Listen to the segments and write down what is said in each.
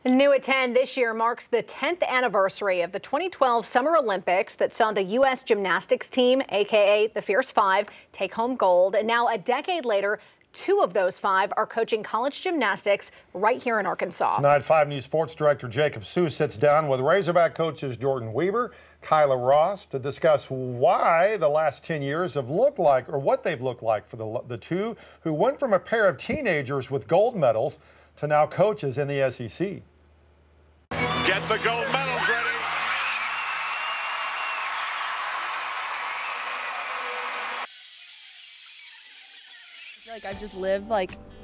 New at 10 this year marks the 10th anniversary of the 2012 Summer Olympics that saw the U.S. gymnastics team, aka the Fierce Five, take home gold. And now, a decade later, two of those five are coaching college gymnastics right here in Arkansas. Tonight, 5 News Sports Director Jacob Sue sits down with Razorback coaches Jordyn Wieber, Kyla Ross to discuss why the last 10 years have looked like, or what they've looked like for the two who went from a pair of teenagers with gold medals to now coaches in the SEC. Get the gold medals ready. I feel like I've just lived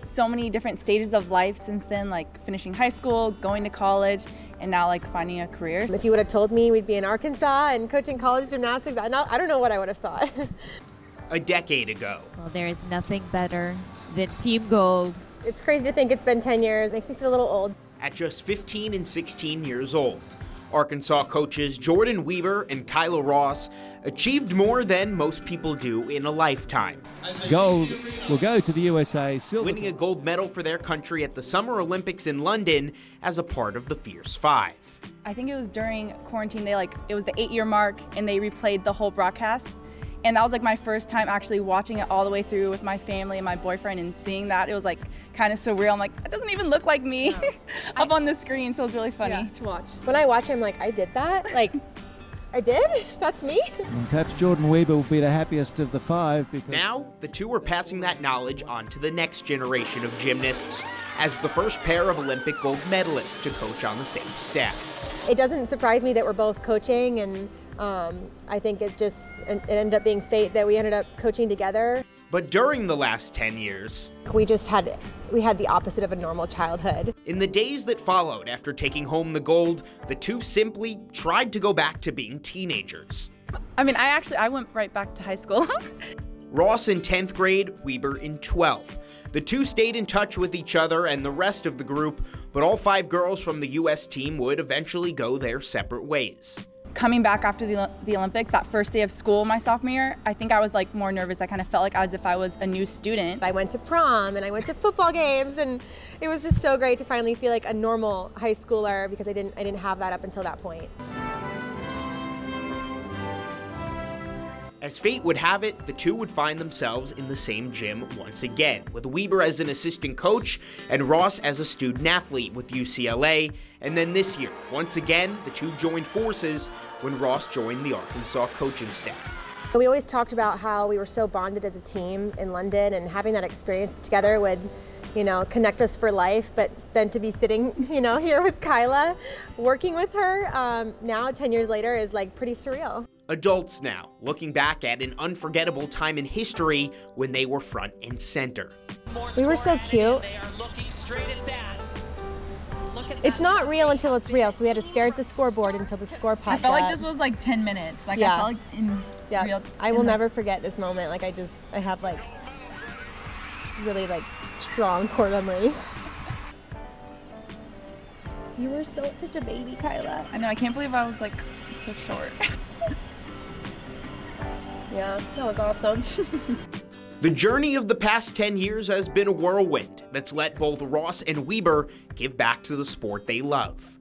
so many different stages of life since then, like finishing high school, going to college, and now finding a career. If you would have told me we'd be in Arkansas and coaching college gymnastics, I don't know what I would have thought. A decade ago. Well, there is nothing better than Team Gold. It's crazy to think it's been 10 years. Makes me feel a little old. At just 15 and 16 years old, Arkansas coaches Jordyn Wieber and Kyla Ross achieved more than most people do in a lifetime. Gold will go to the USA. Silver. Winning a gold medal for their country at the Summer Olympics in London as a part of the Fierce Five. I think it was during quarantine, it was the 8-year mark, and they replayed the whole broadcast. And that was my first time actually watching it all the way through with my family and my boyfriend, and seeing that, it was kind of surreal. I'm like, that doesn't even look like me up on the screen, so it was really funny to watch. When I watch it, I'm like, I did that? I did? That's me? And perhaps Jordyn Wieber will be the happiest of the five. Because now, the two are passing that knowledge on to the next generation of gymnasts as the first pair of Olympic gold medalists to coach on the same staff. It doesn't surprise me that we're both coaching, and I think it ended up being fate that we ended up coaching together. But during the last 10 years, we had the opposite of a normal childhood. In the days that followed after taking home the gold, the two simply tried to go back to being teenagers. I mean, I went right back to high school. Ross in 10th grade, Wieber in 12th. The two stayed in touch with each other and the rest of the group, but all 5 girls from the U.S. team would eventually go their separate ways. Coming back after the Olympics, that first day of school my sophomore year, I think I was more nervous. I kind of felt as if I was a new student. I went to prom and I went to football games, and it was just so great to finally feel like a normal high schooler, because I didn't have that up until that point. As fate would have it, the two would find themselves in the same gym once again, with Wieber as an assistant coach and Ross as a student athlete with UCLA. And then this year, once again, the two joined forces when Ross joined the Arkansas coaching staff. We always talked about how we were so bonded as a team in London, and having that experience together would, connect us for life. But then to be sitting, here with Kyla, working with her, now 10 years later is pretty surreal. Adults now, looking back at an unforgettable time in history when they were front and center. We were so cute. It's not real until it's real, so we had to stare at the scoreboard until the score popped up. I felt like this was 10 minutes. I felt like in real. I will never forget this moment. I have really strong core memories. You were such a baby, Kyla. I know, I can't believe I was so short. Yeah, that was awesome. The journey of the past 10 years has been a whirlwind that's let both Ross and Wieber give back to the sport they love.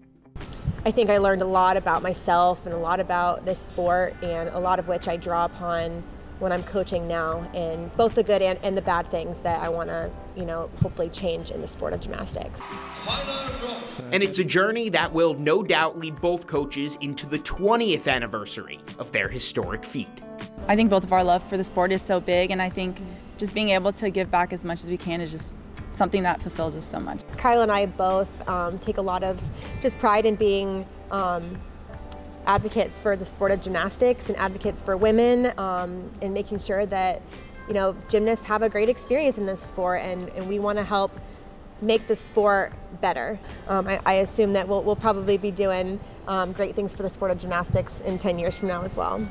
I think I learned a lot about myself and a lot about this sport, and a lot of which I draw upon when I'm coaching now, and both the good and the bad things that I want to, hopefully change in the sport of gymnastics. And it's a journey that will no doubt lead both coaches into the 20th anniversary of their historic feat. I think both of our love for the sport is so big, and I think just being able to give back as much as we can is just something that fulfills us so much. Kyla and I both take a lot of just pride in being advocates for the sport of gymnastics and advocates for women, and making sure that gymnasts have a great experience in this sport, and we want to help make the sport better. I assume that we'll probably be doing great things for the sport of gymnastics in 10 years from now as well.